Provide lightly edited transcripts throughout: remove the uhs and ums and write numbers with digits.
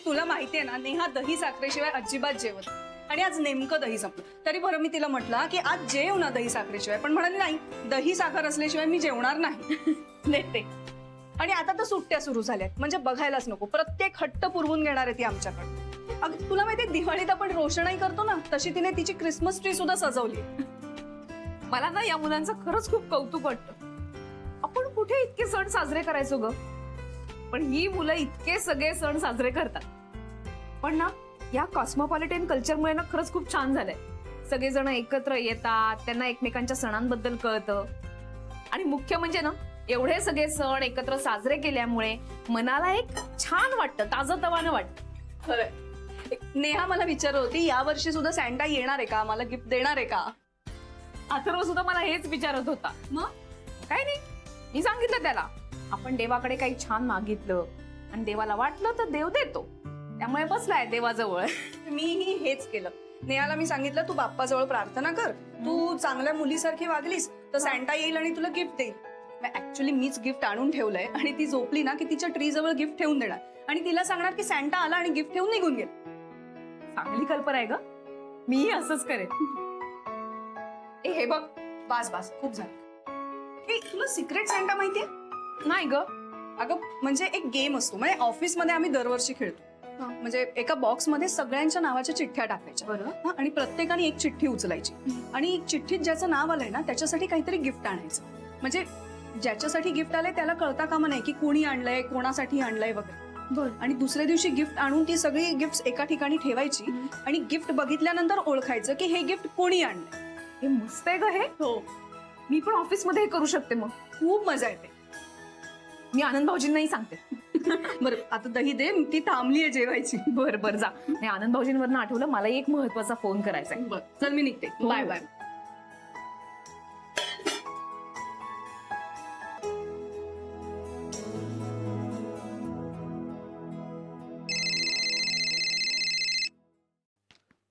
तुला माहितीये ना, नेहा दही साखरेशिवाय अजिबात जेवत नाही. आणि आज नेमकं दही संपलं. तरी बरं मी तिला म्हटलं की आज जेव ना दही साखरेशिवाय, पण म्हणाली नाही, दही साखर असल्याशिवाय मी जेवणार नाही. नेते. आणि आता तर सुट्ट्या सुरू झाल्यात, म्हणजे बघायलाच नको, प्रत्येक हट्ट पुरवून घेणार आहे ती आमच्याकडे. अगं तुला माहितीये, दिवाळीत आपण रोषणाई करतो ना, तशी तिने तिची क्रिसमस ट्री सुद्धा सजवली. मला ना या मुलांचं खरंच खूप कौतुक वाटतं. आपण कुठे इतके सण साजरे करायचो ग, पण ही मुलं इतके सगळे सण साजरे करतात. पण ना या कॉस्मोपॉलिटन कल्चरमुळे ना खरंच खूप छान झालंय. सगळेजण एकत्र येतात, त्यांना एकमेकांच्या सणांबद्दल कळतं. आणि मुख्य म्हणजे ना, एवढे सगळे सण एकत्र साजरे केल्यामुळे मनाला एक छान वाटतं, ताजंतवानं वाटतं. खरंय. नेहा मला विचारत होती, या वर्षी सुद्धा सॅन्टा येणार आहे का, मला गिफ्ट देणार आहे का. अथर्व सुद्धा मला हेच विचारत होता. मग काय नाही, मी सांगितलं त्याला, आपण देवाकडे काही छान मागितलं आणि देवाला वाटलं तर देव देतो. त्यामुळे बसलाय देवाजवळ. मीही हेच केलं. नेहाला मी सांगितलं, तू बाप्पाजवळ प्रार्थना कर, तू चांगल्या मुलीसारखी वागलीस तर सॅन्टा येईल आणि तुला गिफ्ट देईल. ऍक्च्युली मीच गिफ्ट आणून ठेवलंय आणि ती झोपली ना की तिच्या ट्री जवळ गिफ्ट ठेवून देणार आणि तिला सांगणार की सॅन्टा आला आणि गिफ्ट ठेवून निघून गेला. चांगली कल्पना आहे ग, मीही असंच करेन. हे बघ, बास बास, खूप झालं. तुला सिक्रेट सॅन्टा माहितीये? नाही ग. अगं म्हणजे एक गेम असतो, म्हणजे ऑफिसमध्ये आम्ही दरवर्षी खेळतो. म्हणजे एका बॉक्समध्ये सगळ्यांच्या नावाच्या चिठ्ठ्या टाकायच्या. बरोबर. आणि प्रत्येकाने एक चिठ्ठी उचलायची आणि चिठ्ठीत ज्याचं नाव आलंय ना त्याच्यासाठी काहीतरी गिफ्ट आणायचं. म्हणजे ज्याच्यासाठी गिफ्ट आलंय त्याला कळता कामा नाही की कोणी आणलंय, कोणासाठी आणलंय वगैरे. आणि दुसऱ्या दिवशी गिफ्ट आणून ती सगळी गिफ्ट एका ठिकाणी ठेवायची आणि गिफ्ट बघितल्यानंतर ओळखायचं की हे गिफ्ट कोणी आणलंय. हे मस्त आहे ग हे. हो, मी पण ऑफिस मध्ये हे करू शकते. मग खूप मजा येते. मी आनंद भाऊजींनाही सांगते. बरं आता दही दे, ती थांबलीये जेवायची. बर बर जा. नाही, आनंद भाऊजींवरनं आठवलं, मला एक महत्वाचा फोन करायचा आहे. बरं चल मी निघते. Bye bye.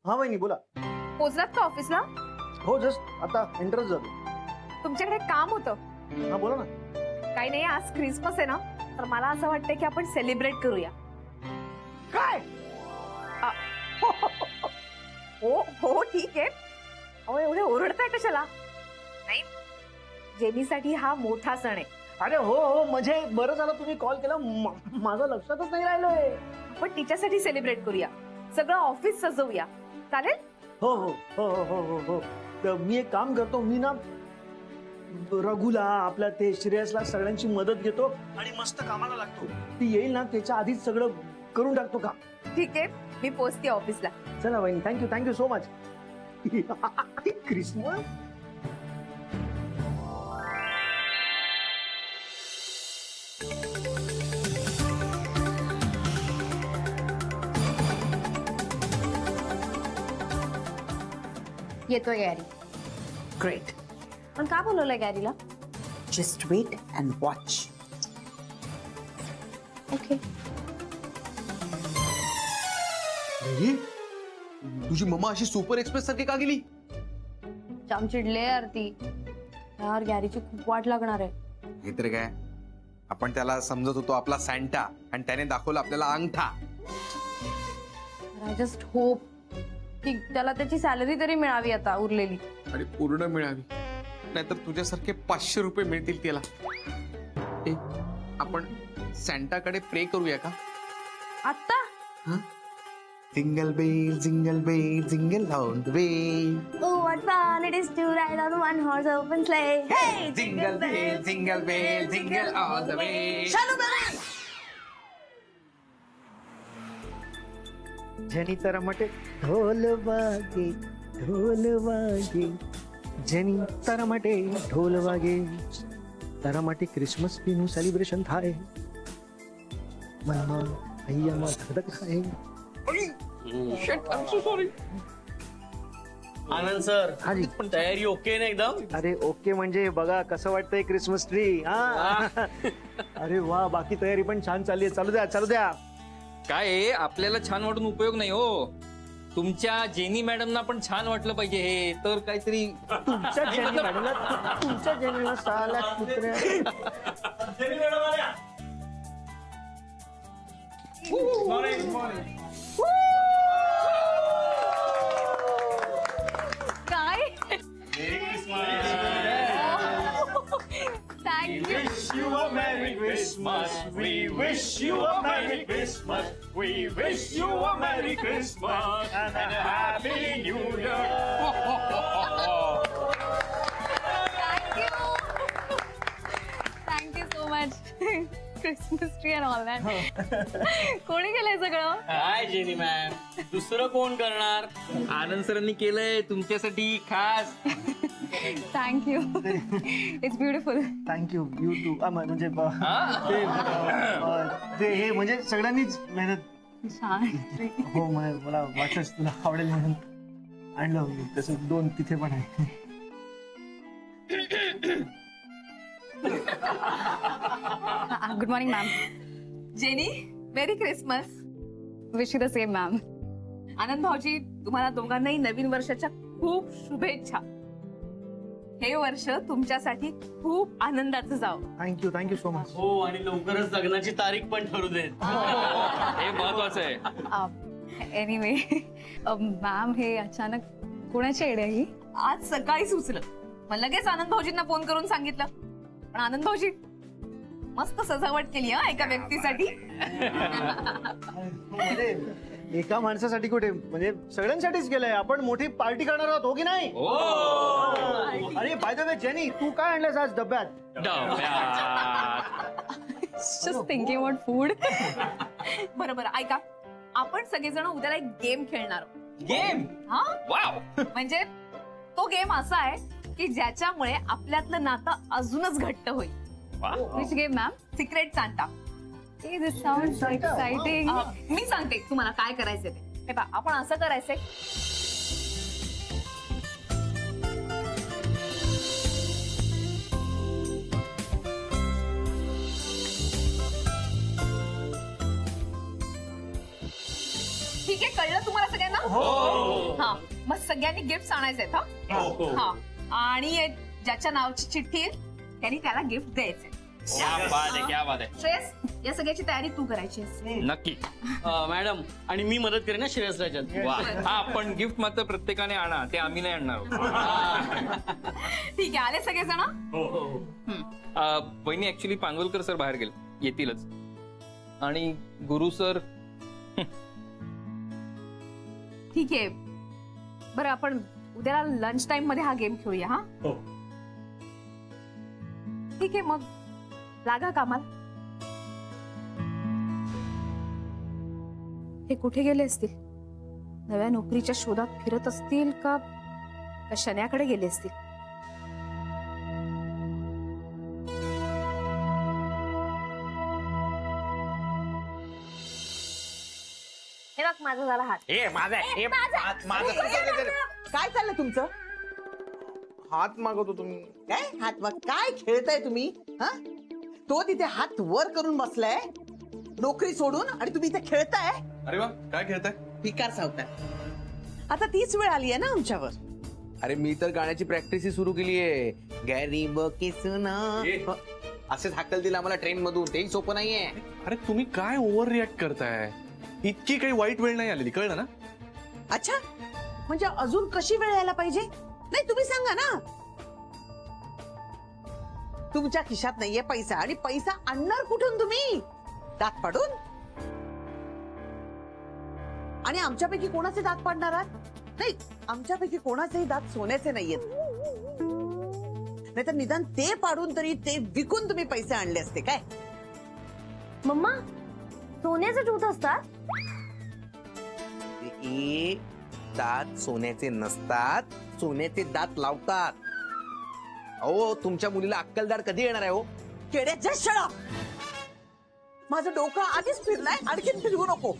हा वहिनी बोला. पोहोचलात का ऑफिसला? हो जस्ट आता एंटरच झालो. तुमच्याकडे काम होतं. हा बोला ना. काही नाही, आज क्रिसमस आहे ना, तर मला असं वाटतं की आपण सेलिब्रेट करूया. काय? हो हो ठीक आहे. अहो एवढे ओरडताय कशाला? नाही, जेनीसाठी हा मोठा सण आहे. अरे हो हो, म्हणजे बरं झालं तुम्ही कॉल केला, माझं लक्षातच नाही राहिलोय. आपण तिच्यासाठी सेलिब्रेट करूया, सगळं ऑफिस सजवूया. चालेल? हो हो हो हो हो हो हो. तर मी एक काम करतो, मी ना रघुला, आपल्या ते श्रेयसला सगळ्यांची मदत घेतो आणि मस्त कामाला लागतो. ती येईल ना त्याच्या आधीच सगळं करून टाकतो का. ठीक आहे, मी पोहोचते ऑफिसला. चला वहिनी, थँक्यू सो मच. क्रिसमस. येतोय गॅरी. Great. पण का बोलवलंय गॅरीला? Just wait and watch. Okay. तुझी मम्मा अशी सुपर एक्सप्रेस सारखी का गेली? जाम चिडले यार ती. यार गॅरीची खूप वाट लागणार आहे. हे तर काय, आपण त्याला समजत होतो आपला सॅन्टा आणि त्याने दाखवलं आपल्याला अंगठा. आय जस्ट होप की त्याला त्याची सॅलरी तरी मिळावी आता उरलेली. आणि पूर्ण मिळावी, नाहीतर तुझ्यासारखे 500 रुपये मिळतील त्याला. आपण सॅन्टाकडे प्रे करूया का? आता jingle bell jingle on the way. Oh what fun it is to ride on one horse open sleigh. Hey jingle bell jingle on the way. जनी तर मटे ढोल वागे जनी तर मटे ढोल वागे तर मटे क्रिसमस નું સેલિબ્રેશન થાય મનમાં અહીંયામાં ધડક થાય. आनंद सर, हाजी. पण तयारी ओके ना एकदम? अरे ओके म्हणजे बघा कसं वाटतंय क्रिसमस ट्री. हा अरे वा, बाकी तयारी पण छान चालली आहे. चालू द्या. काय आहे, आपल्याला छान वाटून उपयोग नाही हो. तुमच्या जेनी मॅडमना पण छान वाटलं पाहिजे हे, तर काहीतरी. तुमच्या जेनीला साला कुत्र्या. काय thank you you a Merry Christmas. We wish you a Merry Christmas. We wish you a Merry Christmas and a Happy New Year. Thank you so much Christmas tree and all that कोणी केलंय सगळं काय जेनी मॅम दुसरं कोण करणार? आनंद सरांनी केलंय तुमच्यासाठी खास. Thank you it's beautiful thank you you too म्हणजे ते हे म्हणजे सगळ्यांनीच मेहनत छान हो मला वाटलंच तुला आवडेल म्हणून आणलं तसं 2 तिथे पण आहे. Good morning ma'am Jenny merry Christmas. Wish you the same ma'am Anand भाऊजी तुम्हाला दोघांनाही नवीन वर्षाच्या खूप शुभेच्छा. हे वर्ष तुमच्यासाठी खूप आनंदाचं जावं. Thank you so much. हो आणि लवकरच लग्नाची तारीख पण ठरू देत. हे महत्वाचं आहे. एनिवे मॅम हे अचानक कोणाची आयडिया ही आज सकाळी सुचलं मग लगेच आनंद भाऊजींना फोन करून सांगितलं. पण आनंद भाऊजी मस्त सजावट केली हा एका व्यक्तीसाठी. म्हणजे एका माणसासाठी कुठे म्हणजे सगळ्यांसाठीच केलंय. आपण मोठी पार्टी करणार आहोत हो की नाही? अरे बाय द वे जेनी तू काय आणलंस आज डब्यात? जस्ट थिंकिंग अबाउट फूड बरं बरं ऐका आपण सगळेजण उद्याला एक गेम खेळणार आहोत. गेम. हा वाव. म्हणजे तो गेम असा आहे की ज्याच्यामुळे आपल्यातलं नातं अजूनच घट्ट होईल. Which game ma'am secret Santa. This sounds exciting मी सांगते तुम्हाला काय करायचंय ते. हे पहा आपण असं करायचंय ठीक आहे कळलं तुम्हाला सगळ्यांना? हा मग सगळ्यांनी गिफ्ट आणायचे आहेत. हा आणि ज्याच्या नावाची चिठ्ठी येईल त्यांनी त्याला गिफ्ट द्यायचे. क्या बात आहे, क्या बात आहे. श्रेयस या सगळ्याची तयारी तू करायची आहे. नक्की. मॅडम आणि मी मदत करेन ना श्रेयस राजात. वा. हा पण गिफ्ट मात्र प्रत्येकाने आणा ते आम्ही नाही आणणार आहोत. ठीक आहे आले सगळेजण. वहिनी ऍक्च्युली पांगोलकर सर बाहेर गेले येतीलच आणि गुरु सर ठीक आहे बरं आपण उद्याला लंच टाइम मध्ये हा गेम खेळूया. हा ठीक आहे मग लागा कामाला. हे कुठे गेले असतील? नव्या नोकरीच्या शोधात फिरत असतील का शन्याकडे गेले असतील? हे बघ माझा झाला हात. काय चाललं तुमचं? हात मागवतो तुम्ही. काय हात मग काय खेळताय तुम्ही? हा तो तिथे हात वर करून बसलाय नोकरी सोडून आणि तुम्ही इथे खेळताय. अरे वा काय खेळताय? भिकार सावकार आता तीच वेळ आली आहे ना आमच्यावर. अरे मी तर गाण्याची प्रॅक्टिस सुरू केली आहे. गरीब किसना असेच हाकल दिला आम्हाला ट्रेन मधून. तेही सोपं नाहीये. अरे तुम्ही काय ओव्हर रिॲक्ट करताय? इतकी काही वाईट वेळ नाही आलेली कळलं ना? अच्छा म्हणजे अजून कशी वेळ यायला पाहिजे? नाही तुम्ही सांगा ना. तुमच्या खिशात नाहीये पैसा आणि पैसा आणणार कुठून तुम्ही? दात पाडून? आणि आमच्यापैकी कोणाचे दात पाडणार आहात? नाही आमच्यापैकी कोणाचेही दात सोन्याचे नाहीयेत. नाहीतर निदान ते पाडून तरी ते विकून तुम्ही पैसे आणले असते काय? मम्मा सोन्याचे टूथ असतात? दात सोन्याचे नसतात. सोन्याचे दात लावतात. अहो तुमच्या मुलीला अक्कलदार कधी येणार आहे हो? केड्याच्या शळा माझं डोकं आधीच फिरलाय आणखीन फिरवू नको.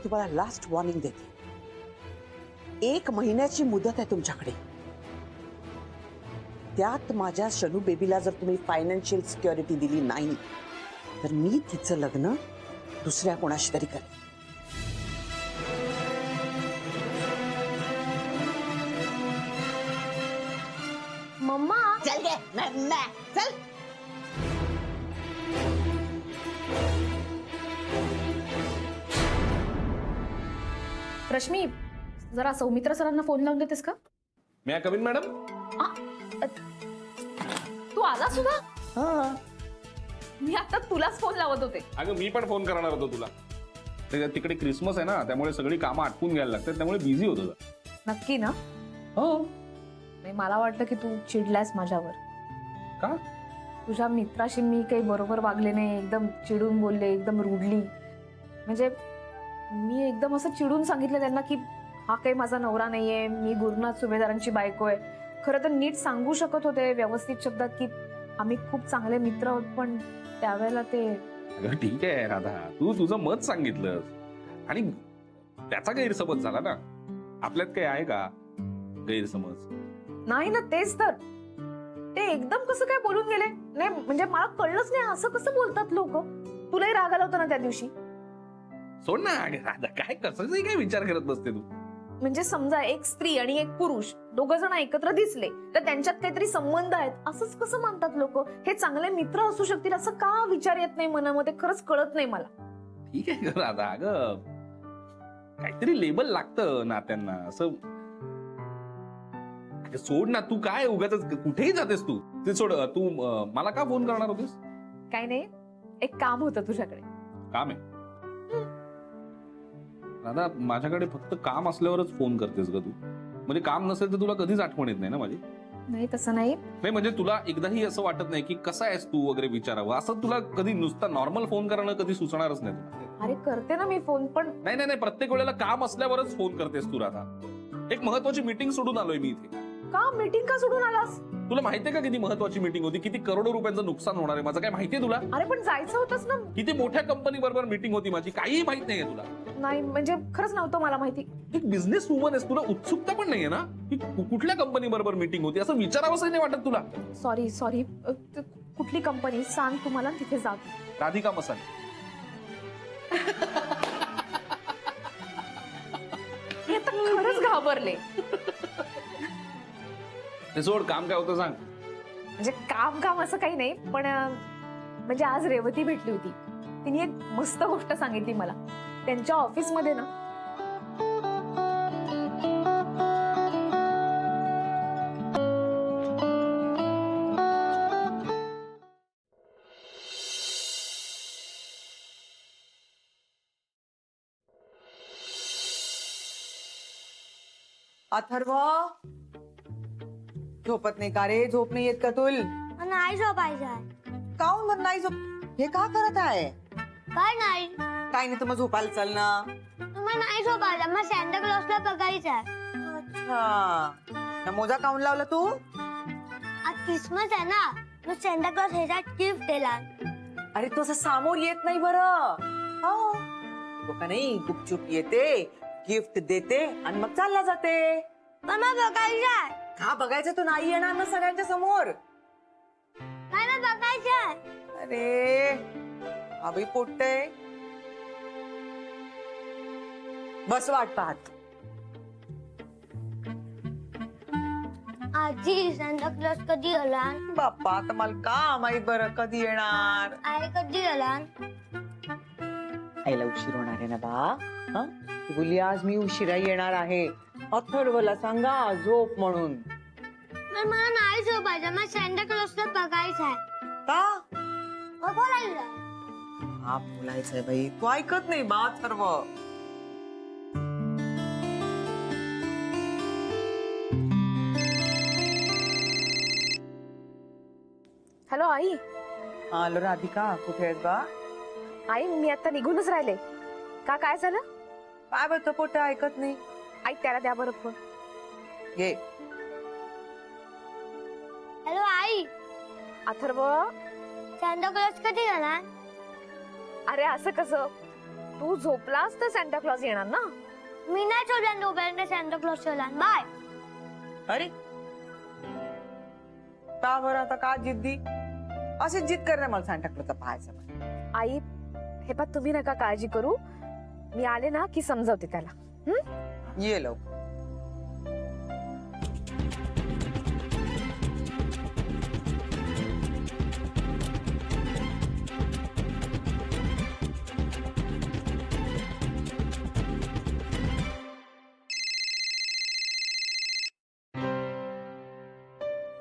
तुम्हाला लास्ट वॉर्निंग देते. 1 महिन्याची मुदत आहे तुमच्याकडे. त्यात माझ्या शनू बेबीला जर तुम्ही फायनान्शियल सिक्युरिटी दिली नाही तर मी तिचं लग्न दुसऱ्या कोणाशी तरी करेन. मम्मा चल गे चल. रश्मी जरा सौमित्र सरांना फोन लावून देतेस का? मी कमिन मॅडम. तू आला सुद्धा? हा. मी आता तुलाच फोन लावत होते. अगं मी पण फोन करणार होतो तुला. तिकडे क्रिसमस आहे ना, त्यामुळे सगळी कामं आटपून घ्यायला लागतात, त्यामुळे बिझी होतो. नक्की ना? हो. नाही, मला वाटतं की तू चिडलायस माझ्यावर. का? तुझ्या मित्राशी मी काही बरोबर वागले नाही, एकदम चिडून बोलले, एकदम रुडली. म्हणजे मी एकदम असं चिडून सांगितलं त्यांना की हा काही माझा नवरा नाहीये, मी गुरुनाथ सुभेदारांची बायको आहे. खरं तर नीट सांगू शकत होते व्यवस्थित शब्दात की आम्ही खूप चांगले मित्र आहोत, पण त्यावेळेला ते. अगं ठीक आहे राधा, तू तुझं मत सांगितलं आणि त्याचा गैरसमज झाला ना. आपल्यात काही आहे का गैरसमज? नाही ना, तेच तर. ते एकदम कसं काय बोलून गेले. नाही म्हणजे मला कळलंच नाही, असं कसं बोलतात लोक. तुलाही राग आला होता ना त्या दिवशी? सोड ना अगं राधा, काय कसं काय विचार करत बसते तू. म्हणजे समजा एक स्त्री आणि एक पुरुष दोघं जण एकत्र दिसले तर त्यांच्यात काहीतरी संबंध आहेत असंच कसं मानतात लोक. हे चांगले मित्र असू शकतील असं का विचार येत नाही मनामध्ये, खरंच कळत नाही मला. ठीक आहे ग राधा, अगं काहीतरी लेबल लागतं नात्यांना असं. अगं सोड ना, तू काय उगाच कुठेही जातेस तू. ते सोड, तू मला का फोन करणार होतीस? काही नाही, एक काम होतं तुझ्याकडे. काम आहे? राधा माझ्याकडे फक्त काम असल्यावरच फोन करतेस ग तू. म्हणजे काम नसेल तर तुला कधीच आठवण येत नाही ना माझी? नाही तसं नाही. नाही म्हणजे तुला एकदाही असं वाटत नाही की कसा आहेस तू वगैरे विचारावं असं? तुला कधी नुसता नॉर्मल फोन करणं कधी सुचणारच नाही तुला. अरे करते ना मी फोन, पण नाही नाही नाही, प्रत्येक वेळेला काम असल्यावरच फोन करतेस तू राधा. एक महत्वाची मीटिंग सोडून आलोय मी इथे. का मीटिंग का सोडून आलास? तुला माहितीये का किती महत्वाची मीटिंग होती? किती करोडो रुपयांचं नुकसान होणार आहे माझं, काय माहितीये तुला? अरे पण जायचं होतंच ना. किती मोठ्या कंपनी बरोबर मीटिंग होती माझी, काहीही माहित नाहीये तुला? नाही म्हणजे खरंच नव्हतं मला माहिती. एक बिझनेस वुमन आहेस, तुला उत्सुकता पण नाहीये ना की कुठल्या कंपनी बरोबर मीटिंग होती असं विचारावंसही नाही वाटत तुला? Sorry sorry. कुठली कंपनी सांग तुम्हाला, तिथे जा. राधिका मसाले. मी आता खरंच घाबरले. ते सोड, काम काय होतं सांग. म्हणजे काम काम असं काही नाही, पण म्हणजे आज रेवती भेटली होती. तिने एक मस्त गोष्ट सांगितली मला. त्यांच्या ऑफिसमध्ये ना अथर्व, झोपत नाही का रे? झोप नाही येत का तुल? नाही झोपायचं. काऊन बरं नाही झोप? हे का करत आहे? काय नाही, काय नाही तर मग झोपायला चल ना. तुम्हाला नाही झोपायचं, मग सॅन्टा क्लॉसला बघायचं आहे. अच्छा, मोजा काऊन लावला तू? आज क्रिसमस आहे ना, मग सॅन्टा क्लॉस ह्याच्यात गिफ्ट दिला. अरे तू असं समोर येत नाही बरं. हो, तो का नाही गुपचूप येते, गिफ्ट देते आणि मग चालला जाते. पण मग बघायचं आहे. का बघायचं? तू नाही येणार ना सगळ्यांच्या समोर. काय मग बघायचं आहे. अरे अभि पोटते. बस वाट पाहत. आजी सॅन्टा क्लॉस कधी येणार? बाप्पा, आता मला का माहित बरं कधी येणार. आई कधी येणार? आईला उशीर होणार आहे ना बा. हं? ती बोलली आज मी उशिरा येणार आहे. अथर्वला सांगा झोप म्हणून. पण मला नाही झोपायचं, मग सॅन्टा क्लॉसला बघायचं आहे. का? मग बोलायचं. हा बोलायचंय बाई, तू ऐकत नाही बा अथर्व. हॅलो आई. हॅलो राधिका, कुठे आहेत बा? आई मी आता निघूनच राहिले. का काय झालं? काय बोलतो पोट ऐकत नाही. आई त्याला द्या बरं फोन. घे. हॅलो आई, अथर्व. सॅन्टा क्लॉस कधी येणार? अरे असं कसं? तू झोपलास तर सॅन्टा क्लॉज येणार ना. मी नाही सोडला तोपर्यंत सांता क्लॉज चला बाय. अरे का बरं आता का जिद्दी असे जिद करणे मला सांता क्लॉजचा पाहायचं. आई हे पा तुम्ही नका काळजी करू, मी आले ना की समजवते त्याला. ये लवकर.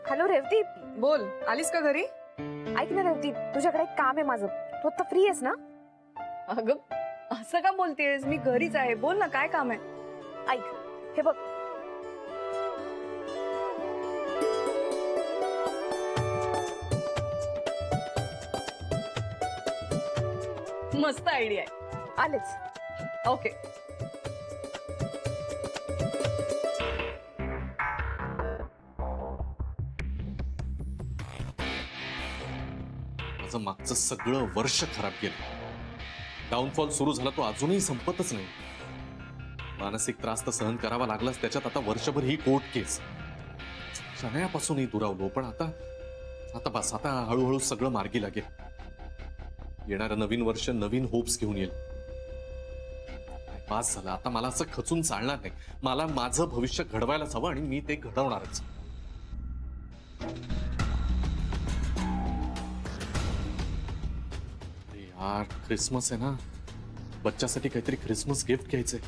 हॅलो रेवती, बोल, आलीस का घरी? ऐक ना रेवती, तुझ्याकडे एक काम आहे माझं. तू आता फ्री आहेस ना? अगं असं का बोलतेस, मी घरीच आहे. बोल ना, काय काम आहे? ऐक, हे बघ. मस्त आयडिया आहे. आलेच. ओके. माझं मागचं सगळं वर्ष खराब गेलं. डाऊनफॉल सुरू झाला तो अजूनही संपतच नाही. मानसिक त्रास तर सहन करावा लागलाच, त्याच्यात आता वर्षभर ही कोर्ट केस. शनायापासूनही दुरावलो, पण आता बस, आता हळूहळू सगळं मार्गी लागेल. येणारं नवीन वर्ष नवीन होप्स घेऊन येईल. पास झालं, आता मला असं खचून चालणार नाही. मला माझं भविष्य घडवायलाच हवं आणि मी ते घडवणारच. यार क्रिसमस आहे ना, बच्च्यासाठी काहीतरी क्रिसमस गिफ्ट घ्यायचंय.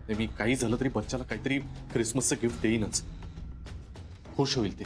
ते मी काही झालं तरी बच्चाला काहीतरी क्रिसमसचं गिफ्ट देईनच. खुश होईल ते.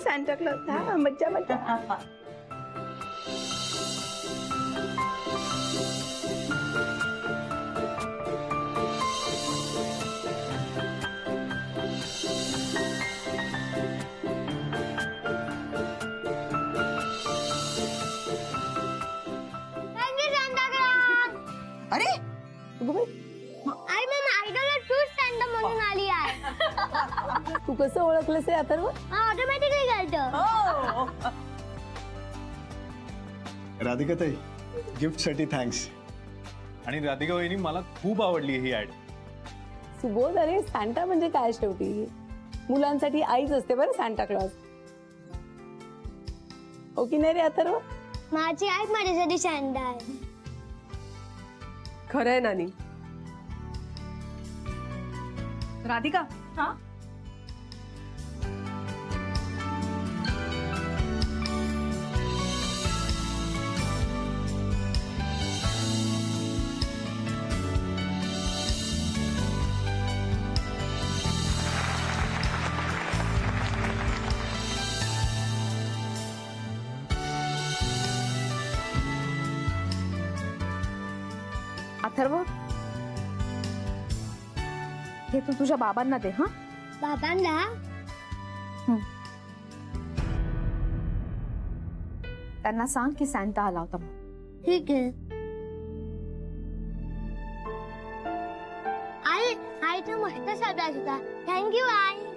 सांता क्लॉज, हा मज्जा मज्जा. Thank you Santa Claus. अरे आई मग आयडॉल तूच सांता म्हणून आली आहे. तू कसं ओळखलंस हे अथर्व? ऑटोमॅटिकली कळतं. राधिका ताई, गिफ्ट साठी थँक्स. आणि राधिका वहिनी, मला खूप आवडली ही ऍड. सुबोध, अरे सांता म्हणजे काय शेवटी मुलांसाठी आईच असते बरं सांता क्लॉज. हो की नाही रे अथर्व? माझी आई माझ्यासाठी सांता आहे. खरंय नानी. राधिका, हा अथर्व, हे तू तुझ्या बाबांना दे. हा बाबांना त्यांना सांग की सॅन्टा आला होता. ठीक आहे. आई, आई तर मस्त सरप्राईज होता. थँक्यू आई.